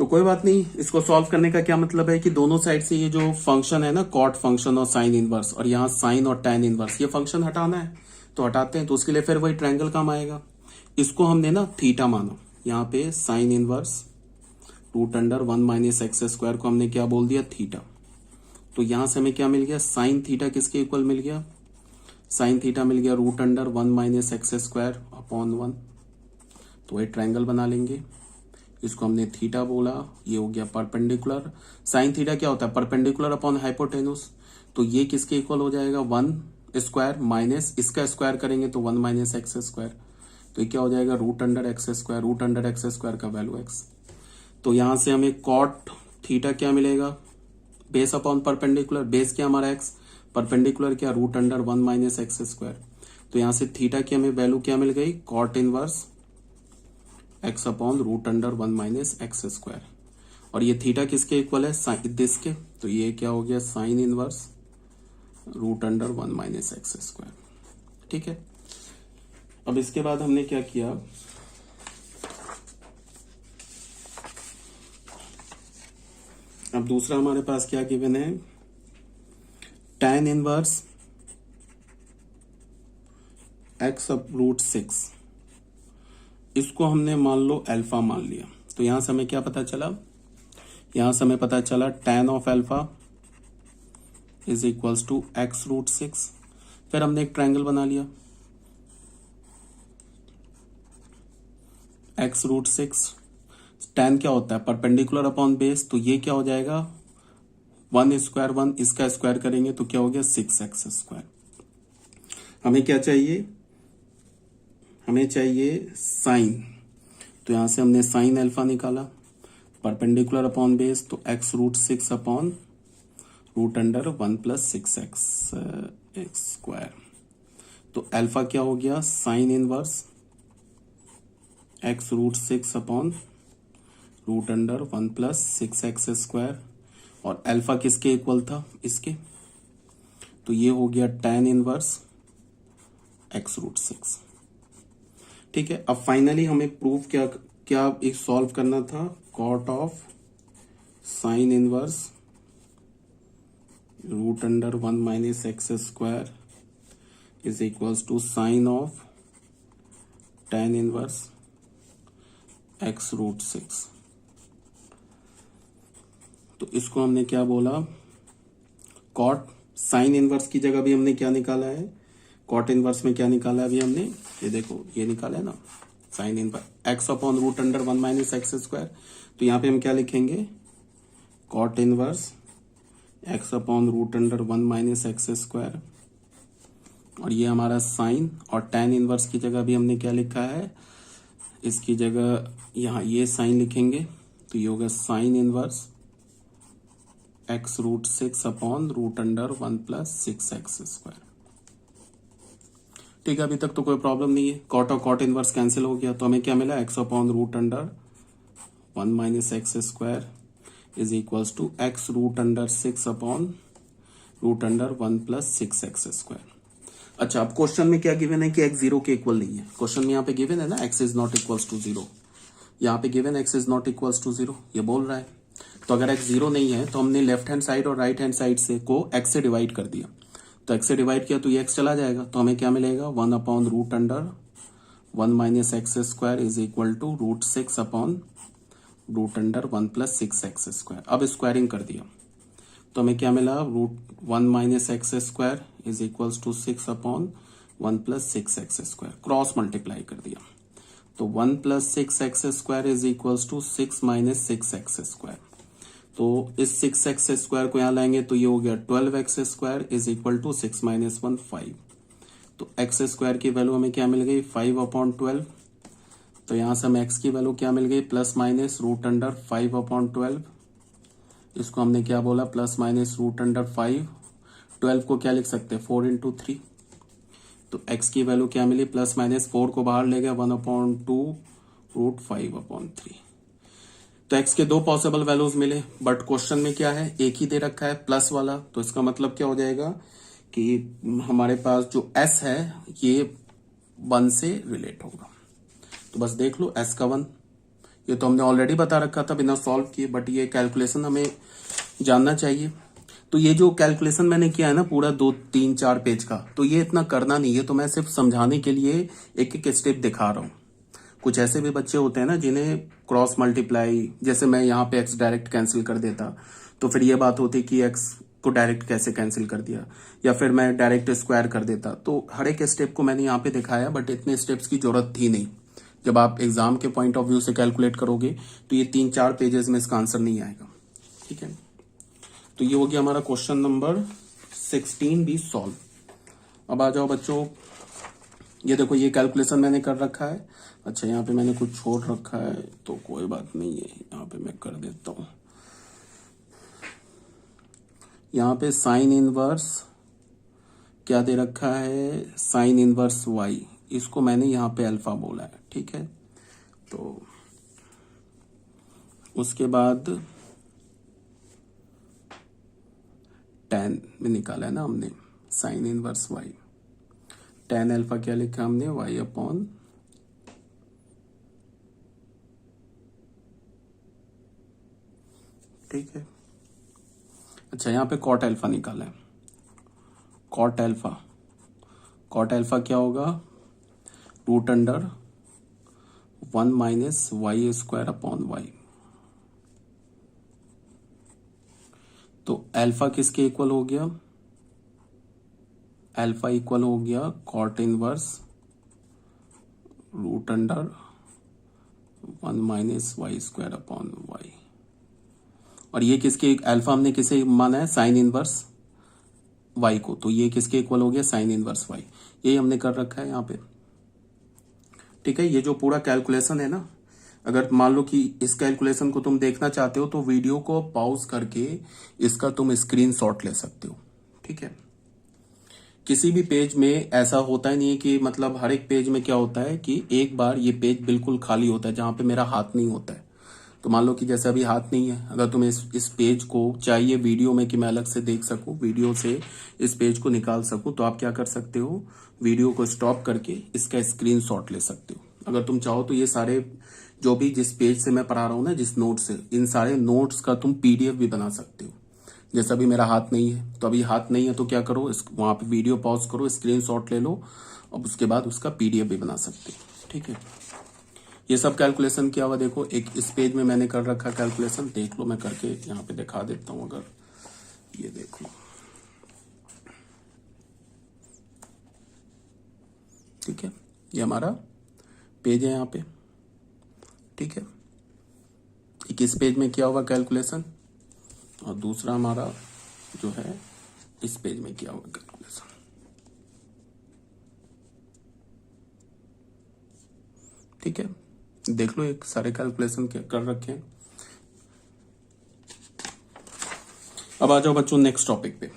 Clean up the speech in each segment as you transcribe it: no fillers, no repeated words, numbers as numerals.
तो कोई बात नहीं, इसको सॉल्व करने का क्या मतलब है कि दोनों साइड से ये जो फंक्शन है ना, कॉट फंक्शन और साइन इनवर्स, और यहाँ साइन और टैन इनवर्स, ये फंक्शन हटाना है तो हटाते हैं। तो उसके लिए फिर वही ट्रायंगल काम आएगा। इसको हमने ना थीटा माना, यहाँ पे sine inverse root under 1 minus x square को हमने क्या बोल दिया, थीटा। तो यहां से हमें क्या मिल गया, साइन थीटा किसके इक्वल मिल गया, साइन थीटा मिल गया root under 1 minus x square upon 1। तो वही ट्रायंगल बना लेंगे, इसको हमने थीटा बोला, ये हो गया परपेंडिकुलर। साइन थीटा क्या होता है, परपेंडिकुलर अपॉन हाइपोटेनुस। तो ये किसके इक्वल हो जाएगा, 1 स्क्वायर माइनस इसका स्क्वायर करेंगे तो 1 माइनस एक्स स्क्वायर। तो ये क्या हो जाएगा, root under x square, root under x square का वैल्यू एक्स। तो यहां से हमें कॉट थीटा क्या मिलेगा, बेस अपॉन परपेंडिकुलर, बेस क्या हमारा एक्स, परपेंडिकुलर क्या root under 1 minus x square. तो यहां से थीटा की हमें वैल्यू क्या मिल गई, cot inverse x upon root under 1 minus x square. और ये थीटा किसके इक्वल है, दिस के। तो ये क्या हो गया, sine inverse root under 1 minus x square. ठीक है। अब इसके बाद हमने क्या किया, अब दूसरा हमारे पास क्या गिवन है, tan inverse x up root 6, इसको हमने मान लो अल्फा मान लिया। तो यहां से हमें क्या पता चला, यहां से हमें पता चला tan of alpha is equals to x root 6। फिर हमने एक ट्रायंगल बना लिया, एक्स रूट 6, tan क्या होता है, परपेंडिकुलर अपॉन बेस। तो ये क्या हो जाएगा, 1 स्क्वायर 1, इसका स्क्वायर करेंगे तो क्या हो गया 6x स्क्वायर। हमें क्या चाहिए, हमें चाहिए साइन। तो यहां से हमने साइन अल्फा निकाला, परपेंडिकुलर अपॉन बेस, तो x root 6 upon root under 1 plus 6x square. तो अल्फा क्या हो गया, sine inverse x root 6 upon root under 1 plus 6x square. और अल्फा किसके इक्वल था, इसके। तो ये हो गया tan इनवर्स x रूट 6। ठीक है। अब फाइनली हमें प्रूफ क्या क्या एक सॉल्व करना था, cot of sine inverse root under 1 minus x square is equals to sine of tan inverse x root 6। तो इसको हमने क्या बोला, कॉट, साइन इनवर्स की जगह भी हमने क्या निकाला है, कॉट इनवर्स में क्या निकाला है अभी हमने, ये देखो ये निकाला है ना, sine inverse x upon root under 1 minus x square. तो यहाँ पे हम क्या लिखेंगे, cot inverse x upon root under 1 minus x square. और ये हमारा साइन, और tan इनवर्स की जगह भी हमने क्या लिखा है, इसकी जगह यहाँ ये साइन लिखेंगे। तो ये होगा sine inverse x root 6 upon root under 1 plus 6x square. ठीक है, अभी तक तो कोई प्रॉब्लम नहीं है। कॉट और कॉट इनवर्स कैंसिल हो गया, तो हमें क्या मिला, x upon root under 1 minus x square is equals to x root under 6 upon root under 1 plus 6x square. अच्छा, अब क्वेश्चन में क्या गिवन है कि x 0 के इक्वल नहीं है। क्वेश्चन में यहाँ पे गिवन है ना, x is not equals to 0, यहाँ पे given x is not equals to 0 ये बोल रहा है। तो अगर x 0 नहीं है तो हमने लेफ्ट हैंड साइड और राइट हैंड साइड से को x से डिवाइड कर दिया। तो x से डिवाइड किया तो ये x चला जाएगा, तो हमें क्या मिलेगा, 1 upon root under 1 minus x square is equal to root 6 upon root under 1 plus 6x square. अब स्क्वायरिंग कर दिया तो हमें क्या मिला, root 1 minus x square is equals to 6 upon 1 plus 6x square. Cross multiply कर दिया तो 1 plus 6x square is equals to 6 minus 6x square. तो इस 6x स्क्वायर को यहाँ लाएंगे तो ये हो गया 12x square is equal to 6 minus 1 5। तो x स्क्वायर की वैल्यू हमें क्या मिल गई, 5 अपॉन 12। तो यहां से हमें x की वैल्यू क्या मिल गई, plus minus root under 5 upon 12। इसको हमने क्या बोला, प्लस माइनस रूट अंडर 5। 12 को क्या लिख सकते हैं, 4 इंटू 3। तो x की वैल्यू क्या मिली, प्लस माइनस 4 को बाहर ले गया, 1 अपॉन 2 रूट 5 अपॉन 3। तो x के दो पॉसिबल वैल्यूज मिले, बट क्वेश्चन में क्या है, एक ही दे रखा है प्लस वाला। तो इसका मतलब क्या हो जाएगा कि हमारे पास जो s है ये 1 से रिलेट होगा। तो बस देख लो s का 1, ये तो हमने ऑलरेडी बता रखा था बिना सॉल्व किए, बट ये कैलकुलेशन हमें जानना चाहिए। तो ये जो कैलकुलेशन मैंने किया है ना पूरा 2 3 4 पेज का, तो ये इतना करना नहीं है, तो मैं सिर्फ समझाने के लिए एक एक स्टेप दिखा रहा हूँ। कुछ ऐसे भी बच्चे होते हैं ना जिन्हें क्रॉस मल्टीप्लाई, जैसे मैं यहाँ पे एक्स डायरेक्ट कैंसिल कर देता, तो फिर ये बात होती कि एक्स को डायरेक्ट कैसे कैंसिल कर दिया, या फिर मैं डायरेक्ट स्क्वायर कर देता। तो हर एक स्टेप को मैंने यहाँ पे दिखाया, बट इतने स्टेप्स की जरूरत थी नहीं। जब आप एग्जाम के पॉइंट ऑफ व्यू से कैलकुलेट करोगे तो ये 3 4 पेजेस में इसका आंसर नहीं आएगा। ठीक है, तो ये हो गया हमारा क्वेश्चन नंबर 16 भी सॉल्व। अब आ जाओ बच्चों, ये देखो ये कैलकुलेशन मैंने कर रखा है। अच्छा, यहाँ पे मैंने कुछ छोड़ रखा है, तो कोई बात नहीं है, यहाँ पे मैं कर देता हूँ। यहाँ पे साइन इनवर्स क्या दे रखा है, साइन इनवर्स वाई, इसको मैंने यहाँ पे अल्फा बोला है। ठीक है, तो उसके बाद tan में निकाला है ना हमने, sine inverse y, tan alpha क्या लिखा हमने, y अपॉन ठीक है। अच्छा, यहाँ पे कॉट अल्फा निकाला है, कॉट अल्फा, कॉट अल्फा क्या होगा, root under 1 minus y square upon y. तो अल्फा किसके इक्वल हो गया, अल्फा इक्वल हो गया cot inverse root under 1 minus y square upon y. और ये किसके, अल्फा हमने किसे माना है, साइन इनवर्स वाई को, तो ये किसके इक्वल हो गया, साइन इनवर्स वाई। यही हमने कर रखा है यहाँ पे। ठीक है, ये जो पूरा कैलकुलेशन है ना, अगर मान लो कि इस कैलकुलेशन को तुम देखना चाहते हो तो वीडियो को पॉज करके इसका तुम स्क्रीनशॉट ले सकते हो। ठीक है, किसी भी पेज में ऐसा होता ही नहीं है कि, मतलब हर एक पेज में क्या होता है कि एक बार ये पेज बिल्कुल खाली होता है जहां पे मेरा हाथ नहीं होता है। तो मान लो कि जैसे अभी हाथ नहीं है, अगर तुम्हें इस पेज को चाहिए वीडियो में कि मैं अलग से देख सकूं, वीडियो से इस पेज को निकाल सकूं, तो आप क्या कर सकते हो, वीडियो को स्टॉप करके इसका स्क्रीनशॉट ले सकते हो। अगर तुम चाहो तो ये सारे जो भी जिस पेज से मैं पढ़ा रहा हूं ना, जिस नोट से, इन सारे नोट्स का तुम पीडीएफ भी बना सकते हो। जैसा अभी मेरा हाथ नहीं है, तो अभी हाथ नहीं है तो क्या करो, वहां पे वीडियो पॉज करो, स्क्रीनशॉट ले लो, और उसके बाद उसका पीडीएफ भी बना सकते हो। ठीक है, ये सब कैलकुलेशन किया हुआ देखो, एक इस पेज में मैंने कर रखा कैलकुलेशन, देख लो, मैं करके यहाँ पे दिखा देता हूं। अगर ये देख लो, ठीक है, ये हमारा पेज है यहाँ पे। ठीक है, एक इस पेज में किया हुआ कैलकुलेशन, और दूसरा हमारा जो है इस पेज में किया हुआ कैलकुलेशन। ठीक है, देख लो, एक सारे कैलकुलेशन कर रखे हैं। अब आ जाओ बच्चों नेक्स्ट टॉपिक पे।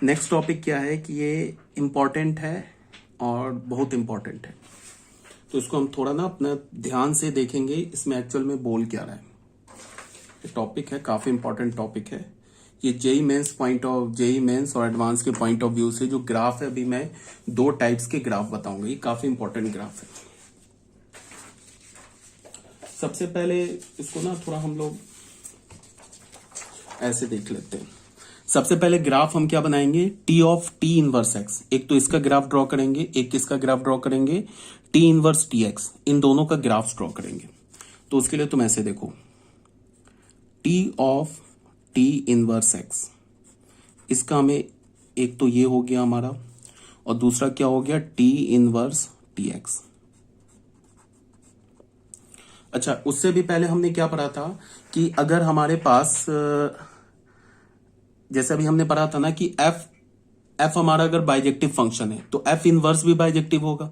नेक्स्ट टॉपिक क्या है कि ये इंपॉर्टेंट है और बहुत इंपॉर्टेंट है, तो इसको हम थोड़ा ना अपना ध्यान से देखेंगे, इसमें एक्चुअल में बोल क्या रहा है। ये टॉपिक है, काफी इंपॉर्टेंट टॉपिक है। ये जेई मेंस और एडवांस के पॉइंट ऑफ व्यू से जो ग्राफ है, अभी मैं 2 टाइप्स के ग्राफ बताऊंगा, ये काफी इंपॉर्टेंट ग्राफ है। सबसे पहले इसको ना थोड़ा हम लोग ऐसे देख लेते हैं। सबसे पहले ग्राफ हम क्या बनाएंगे, T of T inverse x, एक तो इसका ग्राफ ड्रॉ करेंगे, एक किसका ग्राफ ड्रॉ करेंगे, टी इनवर्स टी एक्स, इन दोनों का ग्राफ ड्रॉ करेंगे। तो उसके लिए तुम ऐसे देखो, T of T inverse x, इसका हमें एक तो ये हो गया हमारा, और दूसरा क्या हो गया, टी इनवर्स टी एक्स। अच्छा, उससे भी पहले हमने क्या पढ़ा था कि अगर हमारे पास, जैसे अभी हमने पढ़ा था ना कि एफ हमारा अगर बाइजेक्टिव फंक्शन है तो एफ इनवर्स भी बाइजेक्टिव होगा।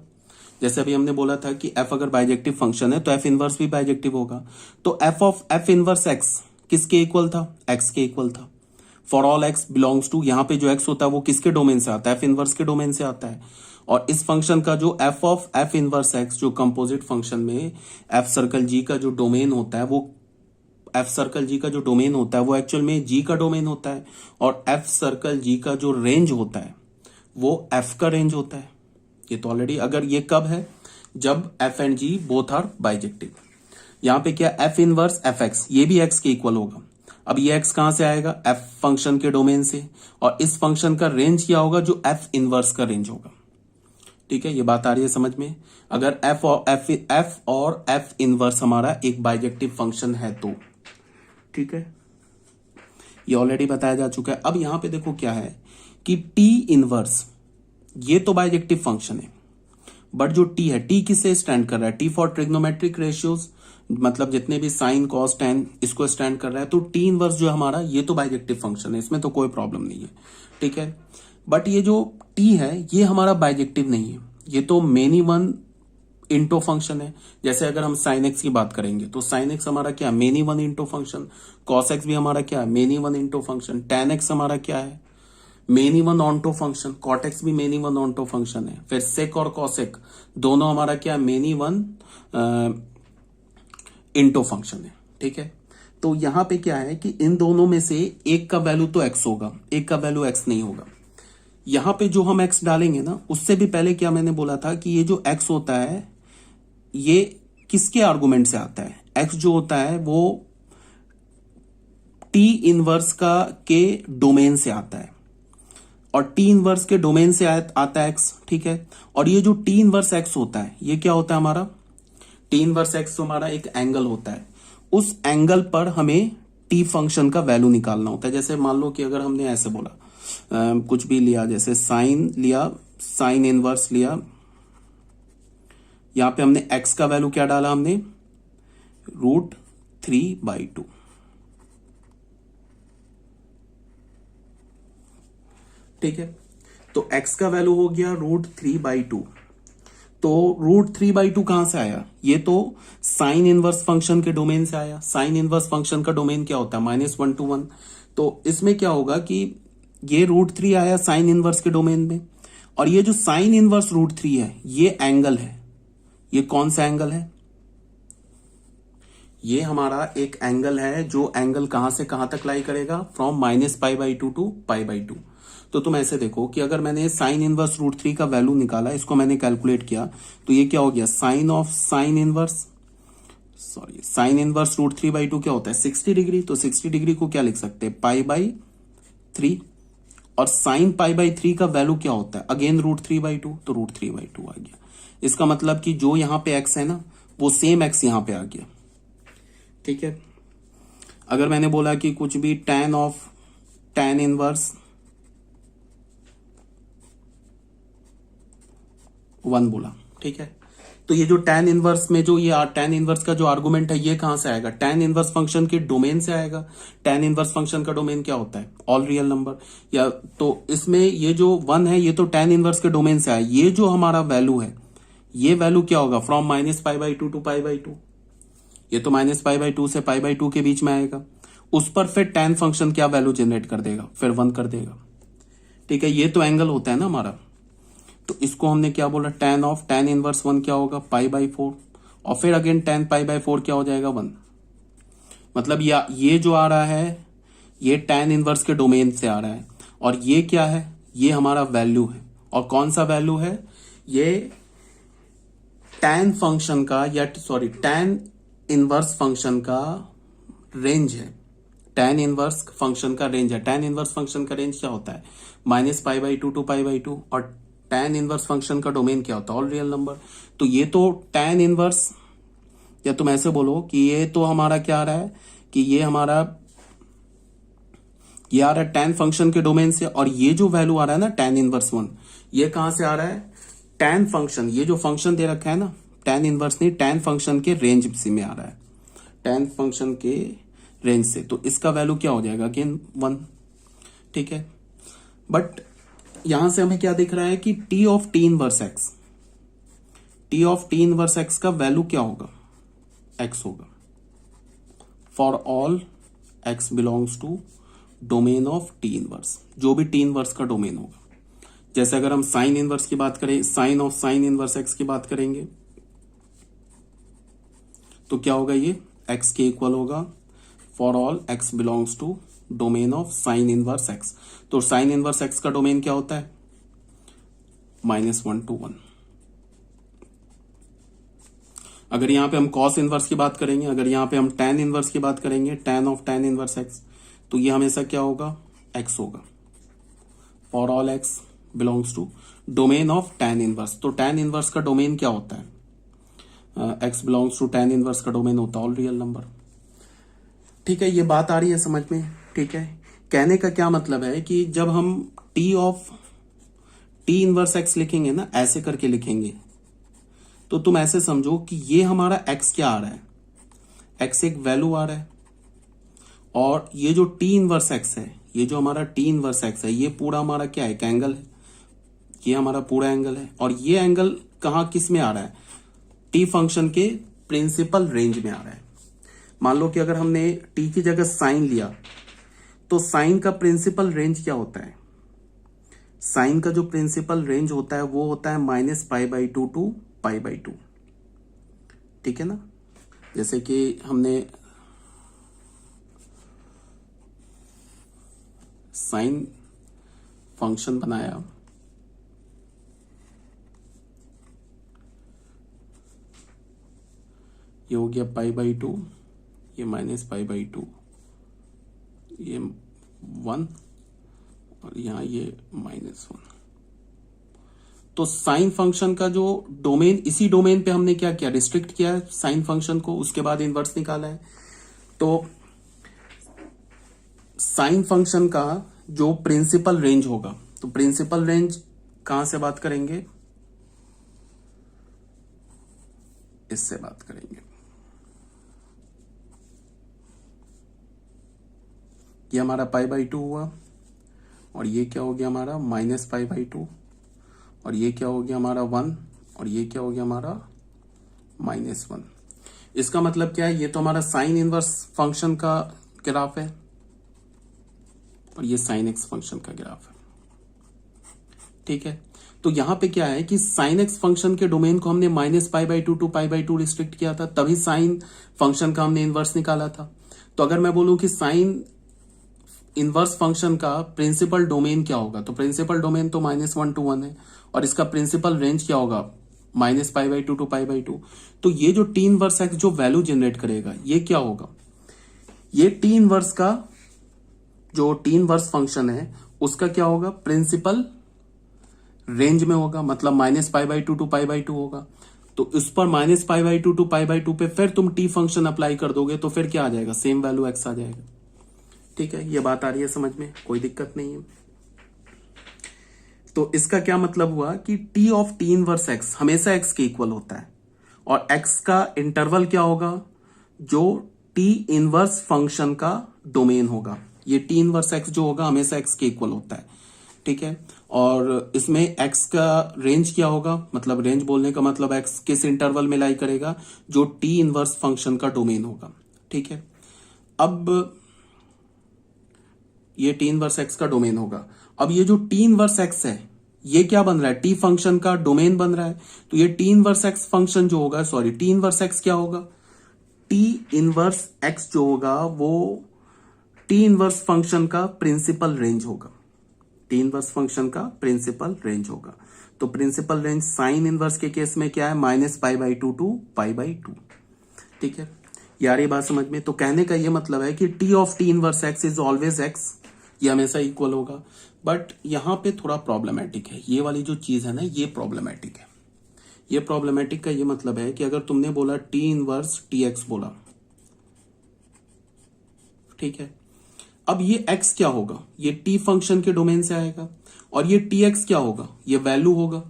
जैसे अभी हमने बोला था कि एफ अगर बाइजेक्टिव फंक्शन है तो एफ इनवर्स भी बाइजेक्टिव होगा। तो एफ इनवर्स एक्स किसके इक्वल था, एक्स के इक्वल था। For all x belongs to, यहाँ पे जो एक्स होता है वो किसके डोमेन से आता है, एफ इनवर्स के डोमेन से आता है। और इस फंक्शन का जो F of F inverse x, जो कंपोजिट फंक्शन में एफ सर्कल जी का जो डोमेन होता है, वो एफ सर्कल जी का जो डोमेन होता है वो एक्चुअल में जी का डोमेन होता है। और एफ सर्कल जी का जो रेंज होता है वो एफ का रेंज होता है। ये तो ऑलरेडी, अगर ये कब है, जब f and g both are bijective. यहाँ पे क्या एफ इनवर्स एफ एक्स, ये भी एक्स के इक्वल होगा। अब ये एक्स कहां से आएगा, एफ फंक्शन के डोमेन से, और इस फंक्शन का रेंज क्या होगा, जो एफ इनवर्स का रेंज होगा। ठीक है, ये बात आ रही है समझ में। अगर एफ और एफ इनवर्स हमारा एक बाइजेक्टिव फंक्शन है तो, ठीक है, ये ऑलरेडी बताया जा चुका है। अब यहां पे देखो क्या है कि टी इनवर्स, ये तो बाइजेक्टिव फंक्शन है, बट जो टी है, टी किससे स्टैंड कर रहा है, टी फॉर ट्रिग्नोमेट्रिक रेशियोज, मतलब जितने भी साइन कॉस टेन इसको स्टैंड कर रहा है। तो टी इनवर्स जो है हमारा, ये तो बाइजेक्टिव फंक्शन है, इसमें तो कोई प्रॉब्लम नहीं है। ठीक है, बट ये जो टी है ये हमारा बाइजेक्टिव नहीं है, ये तो मेनी वन इंटो फंक्शन है। जैसे अगर हम साइन एक्स की बात करेंगे तो साइन एक्स हमारा क्या, many one into function. Cos x भी हमारा क्या है, many one into function. Tan x हमारा क्या है, many one onto function. Cot x भी मेनी वन ऑन्टो फंक्शन है। फिर सेक और कॉसेक दोनों हमारा क्या, मेनी वन इंटो फंक्शन है। ठीक है, तो यहां पे क्या है कि इन दोनों में से एक का वैल्यू तो एक्स होगा, एक का वैल्यू एक्स नहीं होगा। यहां पे जो हम एक्स डालेंगे ना, उससे भी पहले क्या मैंने बोला था कि ये जो एक्स होता है ये किसके आर्गुमेंट से आता है, एक्स जो होता है वो टी इनवर्स का के डोमेन से आता है, और टी इनवर्स के डोमेन से आता है एक्स। ठीक है, और ये जो टी इनवर्स एक्स होता है ये क्या होता है हमारा, टी इनवर्स एक्स हमारा एक एंगल होता है, उस एंगल पर हमें टी फंक्शन का वैल्यू निकालना होता है। जैसे मान लो कि अगर हमने ऐसे बोला कुछ भी लिया, जैसे साइन लिया, साइन इनवर्स लिया, यहां पे हमने एक्स का वैल्यू क्या डाला, हमने √3/2। ठीक है, तो x का वैल्यू हो गया √3/2। तो √3/2 कहां से आया, ये तो साइन इनवर्स फंक्शन के डोमेन से आया। साइन इनवर्स फंक्शन का डोमेन क्या होता है, -1 to 1। तो इसमें क्या होगा कि ये √3 आया साइन इनवर्स के डोमेन में, और ये जो साइन इनवर्स √3 है ये एंगल है। ये कौन सा एंगल है, ये हमारा एक एंगल है जो एंगल कहां से कहां तक लाई करेगा, फ्रॉम -π/2 to π/2। तो तुम ऐसे देखो कि अगर मैंने साइन इनवर्स √3 का वैल्यू निकाला, इसको मैंने कैलकुलेट किया, तो ये क्या हो गया, sine of sine inverse, sorry sine inverse √3/2 क्या होता है, 60 डिग्री। तो 60 डिग्री को क्या लिख सकते हैं, π/3, और साइन π/3 का वैल्यू क्या होता है, अगेन √3/2, तो √3/2 आ गया। इसका मतलब कि जो यहां पे एक्स है ना, वो सेम एक्स यहां पे आ गया। ठीक है, अगर मैंने बोला कि कुछ भी tan ऑफ tan इनवर्स 1 बोला, ठीक है, तो ये जो tan इनवर्स में जो ये tan इनवर्स का जो आर्गुमेंट है ये कहां से आएगा, tan इनवर्स फंक्शन के डोमेन से आएगा। tan इनवर्स फंक्शन का डोमेन क्या होता है, ऑल रियल नंबर। या तो इसमें ये जो 1 है ये तो tan इनवर्स के डोमेन से आया। ये जो हमारा वैल्यू है ये वैल्यू क्या होगा, फ्रॉम -π/2 to π/2। ये तो -π/2 से π/2 के बीच में आएगा। उस पर फिर tan फंक्शन क्या वैल्यू जनरेट कर देगा, फिर 1 कर देगा। ठीक है, ये तो एंगल होता है ना हमारा, तो इसको हमने क्या बोला, tan ऑफ tan इनवर्स 1 क्या होगा, π/4, और फिर अगेन tan π/4 क्या हो जाएगा, 1। मतलब ये जो आ रहा है ये tan इनवर्स के डोमेन से आ रहा है, और ये क्या है, ये हमारा वैल्यू है। और कौन सा वैल्यू है, ये tan फंक्शन का, या सॉरी tan इनवर्स फंक्शन का रेंज है। tan इनवर्स फंक्शन का रेंज है। tan इनवर्स फंक्शन का रेंज क्या होता है, -π/2 to π/2, और tan इनवर्स फंक्शन का डोमेन क्या होता है, ऑल रियल नंबर। तो ये तो tan इनवर्स, या तुम ऐसे बोलो कि ये तो हमारा क्या आ रहा है कि ये हमारा ये आ रहा है tan फंक्शन के डोमेन से, और ये जो वैल्यू आ रहा है ना tan इनवर्स 1, ये कहां से आ रहा है, tan फंक्शन, ये जो फंक्शन दे रखा है ना, tan इनवर्स नहीं, tan फंक्शन के रेंज से में आ रहा है, tan फंक्शन के रेंज से। तो इसका वैल्यू क्या हो जाएगा, अगेन 1। ठीक है, बट यहां से हमें क्या दिख रहा है कि t of t inverse x, t of t inverse x का वैल्यू क्या होगा, x होगा, for all x belongs to domain of t inverse, जो भी t इनवर्स का डोमेन होगा। जैसे अगर हम साइन इनवर्स की बात करें, sine of sine inverse x की बात करेंगे, तो क्या होगा, ये x के इक्वल होगा for all x belongs to domain of sine inverse x। तो साइन इनवर्स x का डोमेन क्या होता है, -1 to 1। अगर यहाँ पे हम कॉस इनवर्स की बात करेंगे, अगर यहाँ पे हम tan इनवर्स की बात करेंगे, tan of tan inverse x, तो ये हमेशा क्या होगा, x होगा। For all x belongs to domain of tan inverse. तो tan इनवर्स का डोमेन क्या होता है, x belongs to tan inverse का डोमेन होता है ऑल रियल नंबर। ठीक है, ये बात आ रही है समझ में। ठीक है, कहने का क्या मतलब है कि जब हम t of t inverse x लिखेंगे ना, ऐसे करके लिखेंगे, तो तुम ऐसे समझो कि ये हमारा x क्या आ रहा है, x एक वैल्यू आ रहा है, और ये जो t इनवर्स x है, ये जो हमारा t इनवर्स x है, ये पूरा हमारा क्या है, एक एंगल है, ये हमारा पूरा एंगल है। और ये एंगल कहाँ किस में आ रहा है, t फंक्शन के प्रिंसिपल रेंज में आ रहा है। मान लो कि अगर हमने t की जगह साइन लिया, तो साइन का प्रिंसिपल रेंज क्या होता है, साइन का जो प्रिंसिपल रेंज होता है वो होता है -π/2 टू π/2। ठीक है ना, जैसे कि हमने साइन फंक्शन बनाया, ये हो गया π/2, ये -π/2, ये 1 और यहां ये -1। तो साइन फंक्शन का जो डोमेन, इसी डोमेन पे हमने क्या किया, रिस्ट्रिक्ट किया है साइन फंक्शन को, उसके बाद इनवर्स निकाला है। तो साइन फंक्शन का जो प्रिंसिपल रेंज होगा, तो प्रिंसिपल रेंज कहां से बात करेंगे, इससे बात करेंगे। ये हमारा π/2 हुआ, और ये क्या हो गया हमारा -π/2, और ये क्या हो गया हमारा 1, और ये क्या हो गया हमारा -1। इसका मतलब क्या है, ये तो हमारा साइन इनवर्स फंक्शन का ग्राफ है, और ये साइन एक्स फंक्शन का ग्राफ है। ठीक है, तो यहां पे क्या है कि साइन एक्स फंक्शन के डोमेन को हमने -π/2 टू π/2 रिस्ट्रिक्ट किया था, तभी साइन फंक्शन का हमने इनवर्स निकाला था। तो अगर मैं बोलूं कि साइन इनवर्स फंक्शन का प्रिंसिपल डोमेन क्या होगा, तो प्रिंसिपल डोमेन तो -1 to 1 है, और इसका प्रिंसिपल रेंज क्या होगा, -π/2 टू π/2। तो ये जो टी इनवर्स एक्स जो वैल्यू जनरेट करेगा, ये क्या होगा, ये टी इनवर्स का जो टी इनवर्स फंक्शन है उसका क्या होगा, प्रिंसिपल रेंज में होगा, मतलब -π/2 टू π/2 होगा। तो इस पर -π/2 टू π/2 पे फिर तुम टी फंक्शन अप्लाई कर दोगे, तो फिर क्या आ जाएगा, सेम वैल्यू एक्स आ जाएगा। ठीक है, ये बात आ रही है समझ में, कोई दिक्कत नहीं है। तो इसका क्या मतलब हुआ कि T of T inverse x हमेशा एक्स के इक्वल होता है, और एक्स का इंटरवल क्या होगा, जो टी इनवर्स फंक्शन का डोमेन होगा। ये टी इनवर्स एक्स जो होगा हमेशा एक्स के इक्वल होता है। ठीक है, और इसमें एक्स का रेंज क्या होगा, मतलब रेंज बोलने का मतलब एक्स किस इंटरवल में लाई करेगा, जो टी इनवर्स फंक्शन का डोमेन होगा। ठीक है, अब ये टी इनवर्स एक्स का डोमेन होगा। अब ये जो टी इनवर्स एक्स है, ये क्या बन रहा है, टी फंक्शन का डोमेन बन रहा है। तो ये टी इनवर्स एक्स फंक्शन जो होगा, सॉरी टी इनवर्स एक्स क्या होगा, टी इनवर्स एक्स जो होगा वो टी इनवर्स फंक्शन का प्रिंसिपल रेंज होगा, टी इनवर्स फंक्शन का प्रिंसिपल रेंज होगा। तो प्रिंसिपल रेंज साइन इनवर्स के केस में क्या है, -π/2 टू π/2। ठीक है, यार ये बात समझ में। तो कहने का ये मतलब है कि T of T inverse x is always x, ये हमेशा इक्वल होगा। बट यहां पे थोड़ा प्रॉब्लमेटिक है, ये वाली जो चीज है ना, ये प्रॉब्लमेटिक है। ये प्रॉब्लमेटिक का ये मतलब है कि अगर तुमने बोला टी इनवर्स टी एक्स बोला, ठीक है, अब ये x क्या होगा, ये t फंक्शन के डोमेन से आएगा, और ये tx क्या होगा, ये वैल्यू होगा,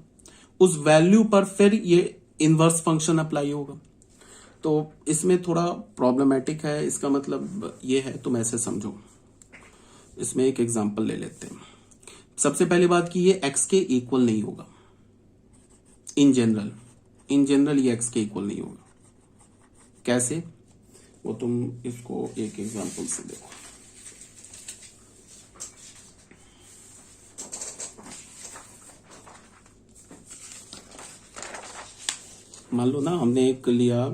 उस वैल्यू पर फिर ये इनवर्स फंक्शन अप्लाई होगा। तो इसमें थोड़ा प्रॉब्लमेटिक है, इसका मतलब ये है, तुम ऐसे समझो। इसमें एक एग्जांपल ले लेते हैं। सबसे पहली बात कि ये x के इक्वल नहीं होगा, इन जनरल ये x के इक्वल नहीं होगा। कैसे, वो तुम इसको एक एग्जांपल से देखो। मान लो ना, हमने एक लिया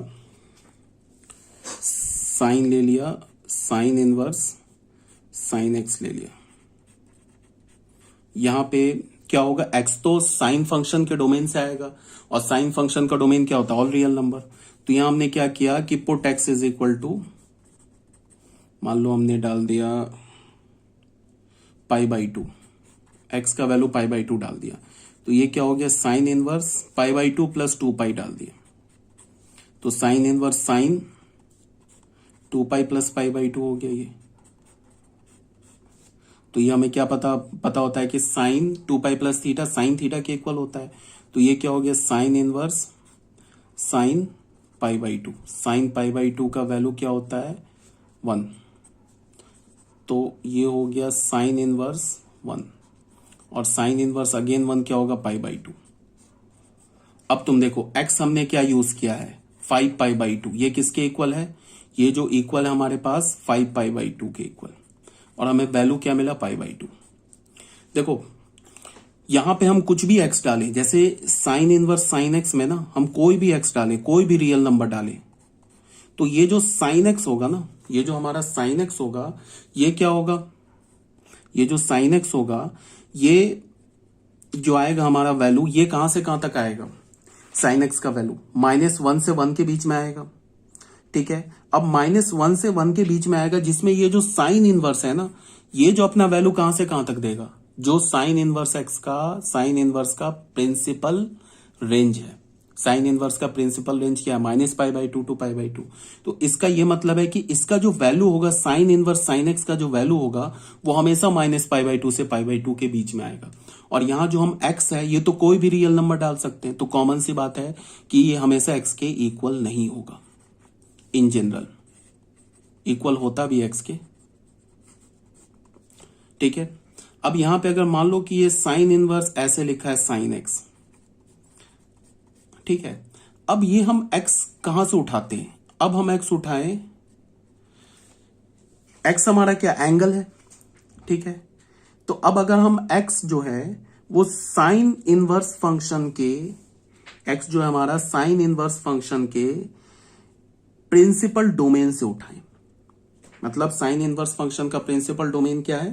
साइन, ले लिया साइन इनवर्स साइन एक्स ले लिया। यहां पे क्या होगा, एक्स तो साइन फंक्शन के डोमेन से आएगा, और साइन फंक्शन का डोमेन क्या होता है, ऑल रियल नंबर। तो यहां हमने क्या किया कि put x is equal to, मान लो हमने डाल दिया π/2, एक्स का वैल्यू π/2 डाल दिया, तो ये क्या हो गया साइन इनवर्स π/2 प्लस 2π डाल दिया, तो साइन इनवर्स साइन 2π प्लस π/2 हो गया ये। तो ये हमें क्या पता होता है कि sine 2π plus theta sine theta के इक्वल होता है, तो ये क्या हो गया साइन इनवर्स साइन π/2, साइन π/2 का वैल्यू क्या होता है 1, तो ये हो गया साइन इनवर्स 1, और साइन इनवर्स अगेन 1 क्या होगा π/2। अब तुम देखो x हमने क्या यूज किया है 5π/2, ये किसके इक्वल है, ये जो इक्वल है हमारे पास 5π/2 के इक्वल, और हमें वैल्यू क्या मिला π/2। देखो यहां पे हम कुछ भी x डालें, जैसे साइन इनवर्स साइन x में ना हम कोई भी x डालें, कोई भी रियल नंबर डालें, तो ये जो साइन x होगा ना, ये जो हमारा साइन x होगा, ये क्या होगा, ये जो साइन x होगा, ये जो आएगा हमारा वैल्यू, ये कहां से कहां तक आएगा, साइन x का वैल्यू -1 से 1 के बीच में आएगा। ठीक है, अब -1 से 1 के बीच में आएगा, जिसमें ये जो साइन इनवर्स है ना, ये जो अपना वैल्यू कहां से कहां तक देगा, जो साइन इनवर्स x का, साइन इनवर्स का प्रिंसिपल रेंज है, साइन इनवर्स का प्रिंसिपल रेंज क्या है -π/2 टू π/2। तो इसका ये मतलब है कि इसका जो वैल्यू होगा साइन इनवर्स साइन x का जो वैल्यू होगा वो हमेशा -π/2 से π/2 के बीच में आएगा। और यहां जो हम x है, ये तो कोई भी रियल नंबर डाल सकते हैं, तो कॉमन सी बात है कि ये हमेशा x के इक्वल नहीं होगा, इन जनरल इक्वल होता भी x के। ठीक है, अब यहां पे अगर मान लो कि ये साइन इनवर्स ऐसे लिखा है साइन x, ठीक है, अब ये हम x कहां से उठाते हैं, अब हम x उठाएं, x हमारा क्या एंगल है। ठीक है, तो अब अगर हम x जो है वो साइन इनवर्स फंक्शन के, x जो है हमारा साइन इनवर्स फंक्शन के प्रिंसिपल डोमेन से उठाएं, मतलब साइन इनवर्स फंक्शन का प्रिंसिपल डोमेन क्या है,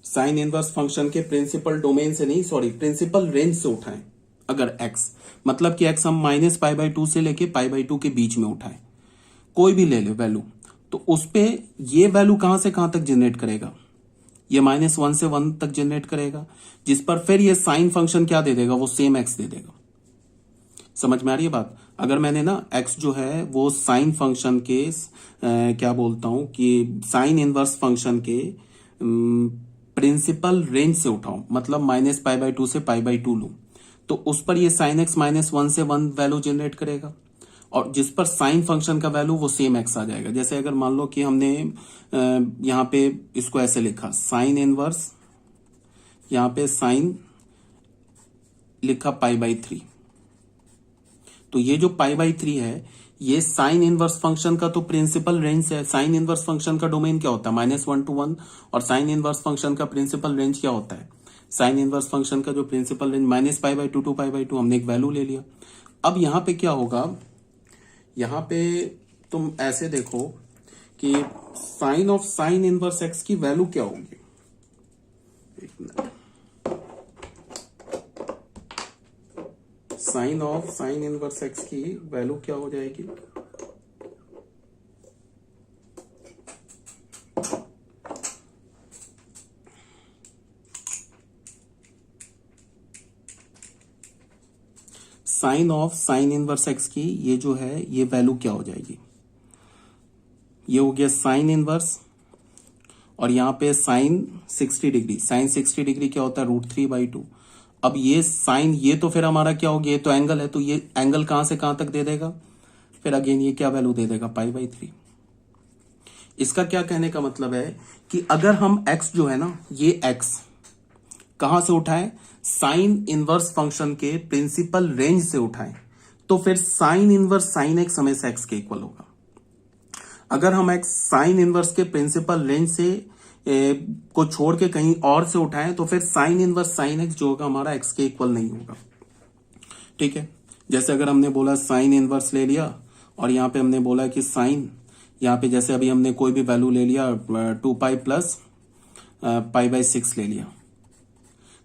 साइन इनवर्स फंक्शन के प्रिंसिपल डोमेन से नहीं, सॉरी प्रिंसिपल रेंज से उठाएं अगर x, मतलब कि x हम -π/2 से लेके π/2 के बीच में उठाएं, कोई भी ले ले वैल्यू, तो उस पे ये वैल्यू कहां से कहां तक जनरेट करेगा, ये -1 से 1 तक जनरेट करेगा, जिस पर फिर ये साइन फंक्शन क्या दे देगा, वो सेम x दे देगा। समझ में आ रही है बात। अगर मैंने ना x जो है वो साइन फंक्शन के क्या बोलता हूं कि साइन इनवर्स फंक्शन के प्रिंसिपल रेंज से उठाऊं, मतलब -π/2 से π/2 लूं, तो उस पर ये साइन x -1 से 1 वैल्यू जनरेट करेगा, और जिस पर साइन फंक्शन का वैल्यू वो सेम x आ जाएगा। जैसे अगर मान लो कि हमने यहां पे इसको ऐसे लिखा साइन इनवर्स, यहां पे साइन लिखा π/3, तो ये जो π/3 है ये साइन इनवर्स फंक्शन का तो प्रिंसिपल रेंज है। साइन इनवर्स फंक्शन का डोमेन क्या होता है -1 to 1, और साइन इनवर्स फंक्शन का प्रिंसिपल रेंज क्या होता है, साइन इनवर्स फंक्शन का जो प्रिंसिपल रेंज -π/2 टू π/2, हमने एक वैल्यू ले लिया। अब यहां पे क्या होगा, यहां पे तुम ऐसे देखो कि sine of sine inverse x की वैल्यू क्या होगी, एक minute, sine of sine inverse x की वैल्यू क्या हो जाएगी, sine of sine inverse x की ये जो है ये वैल्यू क्या हो जाएगी, ये हो गया साइन इनवर्स, और यहां पे साइन 60 डिग्री, साइन 60 डिग्री क्या होता है √3/2। अब ये साइन, ये तो फिर हमारा क्या हो गया, ये तो एंगल है, तो ये एंगल कहां से कहां तक दे देगा, फिर अगेन ये क्या वैल्यू दे देगा π/3। इसका क्या कहने का मतलब है कि अगर हम x जो है ना, ये x कहां से उठाएं, साइन इनवर्स फंक्शन के प्रिंसिपल रेंज से उठाएं, तो फिर साइन इनवर्स साइन x हमेशा x के इक्वल होगा। अगर हम x साइन इनवर्स के प्रिंसिपल रेंज से को छोड़ के कहीं और से उठाएं, तो फिर साइन इनवर्स साइन x जो होगा हमारा x के इक्वल नहीं होगा। ठीक है, जैसे अगर हमने बोला साइन इनवर्स ले लिया, और यहां पे हमने बोला कि साइन, यहां पे जैसे अभी हमने कोई भी वैल्यू ले लिया 2π प्लस π/6 ले लिया,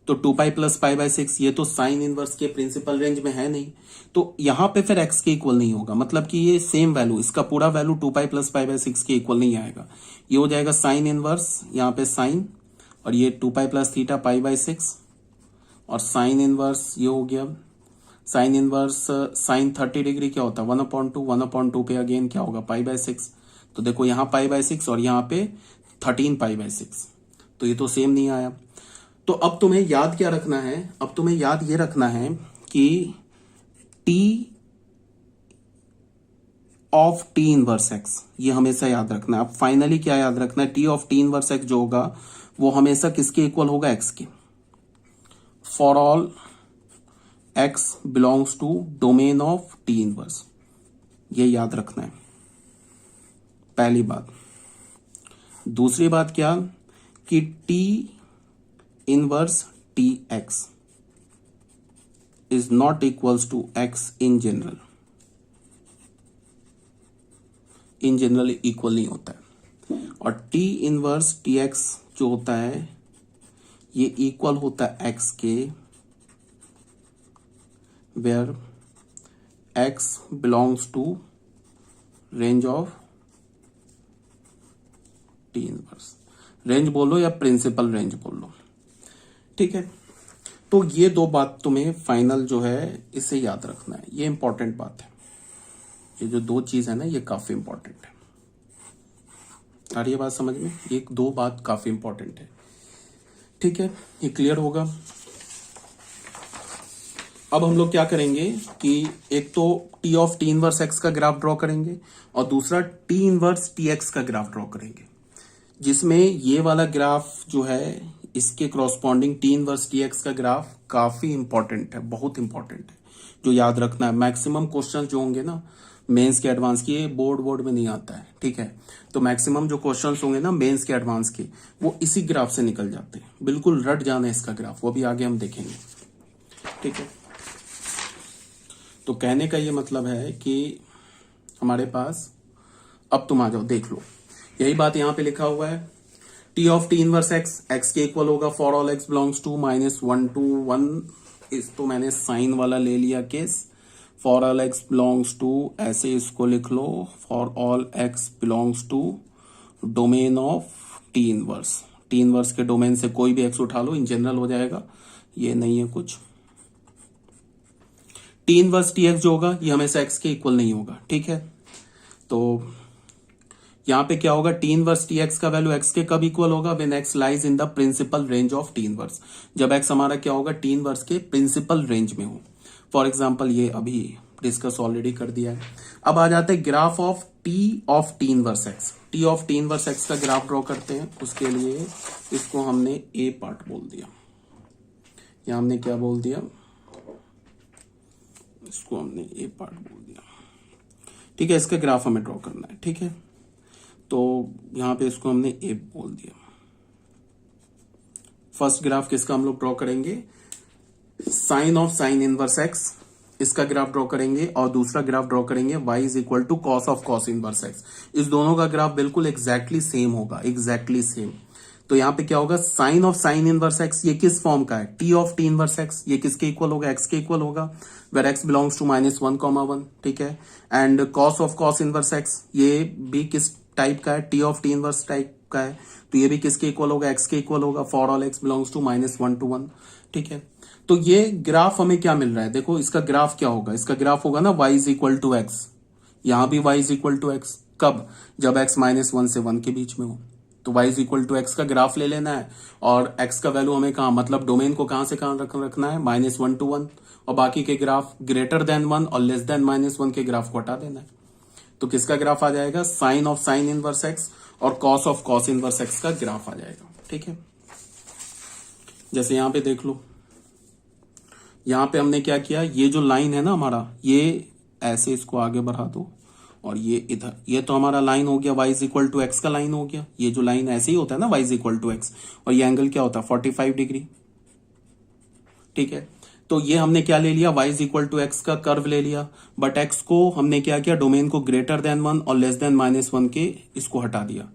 तो 2 पाई प्लस पाई बाय 6 ये तो साइन इनवर्स के प्रिंसिपल रेंज में है नहीं, तो यहां पे फिर x के इक्वल नहीं होगा, मतलब कि ये सेम वैल्यू, इसका पूरा value 2 pi plus pi by 6 के इक्वल नहीं आएगा। ये हो जाएगा साइन इनवर्स, यहाँ पे साइन, और ये 2 pi plus theta pi by 6, और साइन इनवर्स ये हो गया साइन इनवर्स साइन 30 डिग्री क्या होता है 1/2, 1/2 पे अगेन क्या होगा पाई बाय 6। तो देखो यहाँ पाई बाय 6 और यहाँ पे 13 पाई बाय 6, तो ये तो सेम नहीं आया। तो अब तुम्हें याद क्या रखना है, अब तुम्हें याद ये रखना है कि t of t inverse x, ये हमेशा याद रखना है। अब फाइनली क्या याद रखना है, t of t inverse x जो होगा वो हमेशा किसके इक्वल होगा, x के। For all x belongs to domain of t inverse, ये याद रखना है पहली बात। दूसरी बात क्या कि t inverse tx is not equals to x in general, in general equal नहीं होता है। और t इनवर्स tx जो होता है ये इक्वल होता है x के, where x belongs to range of t inverse. Range बोलो या प्रिंसिपल रेंज बोलो, ठीक है। तो ये दो बात तुम्हें फाइनल जो है इसे याद रखना है, ये इंपॉर्टेंट बात है। ये जो दो चीज है ना ये काफी इंपॉर्टेंट है। आ रही है बात समझ में, ये दो बात काफी इंपॉर्टेंट है, ठीक है। ये क्लियर होगा। अब हम लोग क्या करेंगे कि एक तो t of t inverse x का ग्राफ ड्रॉ करेंगे और दूसरा t इनवर्स tx का ग्राफ ड्रॉ करेंगे, जिसमें ये वाला ग्राफ जो है इसके कॉरस्पॉन्डिंग t इनवर्स tx का ग्राफ काफी इंपॉर्टेंट है, बहुत इंपॉर्टेंट है, जो याद रखना है। मैक्सिमम क्वेश्चन जो होंगे ना मेंस के एडवांस के, बोर्ड में नहीं आता है, ठीक है। तो मैक्सिमम जो क्वेश्चंस होंगे ना मेंस के एडवांस के वो इसी ग्राफ से निकल जाते हैं, बिल्कुल रट जाना है इसका ग्राफ, वो भी आगे हम देखेंगे, ठीक है। तो कहने का ये मतलब है कि हमारे पास, अब तुम आ जाओ देख लो, यही बात यहां पे लिखा हुआ है। t of t inverse x के इक्वल होगा for all x belongs to -1 to 1, इस तो मैंने साइन वाला ले लिया केस। For all x belongs to, ऐसे इसको लिख लो, for all x belongs to domain of t inverse. t inverse के डोमेन से कोई भी x उठा लो, इन जनरल हो जाएगा, ये नहीं है कुछ। t इनवर्स tx जो होगा ये हमेशा x के इक्वल नहीं होगा, ठीक है। तो यहां पे क्या होगा, t इनवर्स tx का वैल्यू x के कब इक्वल होगा, when x lies in the principal range of t inverse, जब x हमारा क्या होगा t इनवर्स के प्रिंसिपल रेंज में हो। फॉर एग्जांपल ये अभी डिस्कस ऑलरेडी कर दिया है। अब आ जाते हैं graph of t of t inverse x। t of t inverse x का ग्राफ ड्रॉ करते हैं, उसके लिए इसको हमने a पार्ट बोल दिया, यहां हमने क्या बोल दिया, इसको हमने a पार्ट बोल दिया, ठीक है। इसका ग्राफ हमें ड्रॉ करना है, ठीक है। तो यहां पे इसको हमने ए बोल दिया। फर्स्ट ग्राफ किसका हम लोग ड्रॉ करेंगे, sine of sine inverse x, इसका ग्राफ ड्रॉ करेंगे, और दूसरा ग्राफ ड्रॉ करेंगे y is equal to cos of cos inverse x. इस दोनों का ग्राफ बिल्कुल एग्जैक्टली सेम होगा, एग्जैक्टली सेम। तो यहां पे क्या होगा, sine of sine inverse x ये किस फॉर्म का है, t of t inverse x, ये किसके इक्वल होगा, x के इक्वल होगा, वेर x बिलोंग्स टू -1, 1, ठीक है। And cos of cos inverse x ये भी किस टाइप का है, t of t inverse type का है, तो ये भी किसके इक्वल होगा, x के इक्वल होगा, for all x belongs to -1 to 1, ठीक है। तो ये ग्राफ हमें क्या मिल रहा है, देखो इसका ग्राफ क्या होगा, इसका ग्राफ होगा ना y is equal to x, यहां भी y is equal to x, कब, जब x -1 से 1 के बीच में हो। तो y is equal to x का ग्राफ ले लेना है, और x का वैल्यू हमें कहां, मतलब डोमेन को कहां से कहां रखना है, -1 to 1, और बाकी के ग्राफ ग्रेटर देन 1 और लेस देन -1 के ग्राफ को हटा देना है। तो किसका ग्राफ आ जाएगा, sine of sine inverse x और cos of cos inverse x का ग्राफ आ जाएगा, ठीक है। जैसे यहां पे देख लो, यहां पे हमने क्या किया, ये जो लाइन है ना हमारा, ये ऐसे इसको आगे बढ़ा दो, और ये इधर, ये तो हमारा लाइन हो गया y is equal to x का लाइन हो गया। ये जो लाइन ऐसे ही होता है ना y is equal to x, और ये एंगल क्या होता है 45 डिग्री, ठीक है। तो ये हमने क्या ले लिया, y is equal to x का कर्व ले लिया, बट x को हमने क्या किया, डोमेन को ग्रेटर देन 1 और लेस देन -1 के इसको हटा दिया।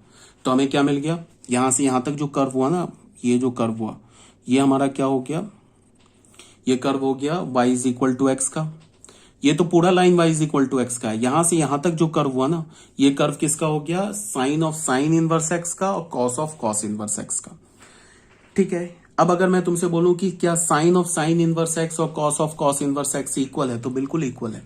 तो हमें क्या मिल गया, यहां से यहां तक जो कर्व हुआ ना, ये जो कर्व हुआ, ये हमारा क्या हो गया, ये कर्व हो गया y is equal to x का, ये तो पूरा line y is equal to x का है। यहां से यहां तक जो कर्व हुआ ना, ये कर्व किसका हो गया, sine of sine inverse x का और cos of cos inverse x का। ठीक है, अब अगर मैं तुमसे बोलूं कि क्या sine of sine inverse x और cos of cos inverse x equal है, तो बिल्कुल इक्वल है।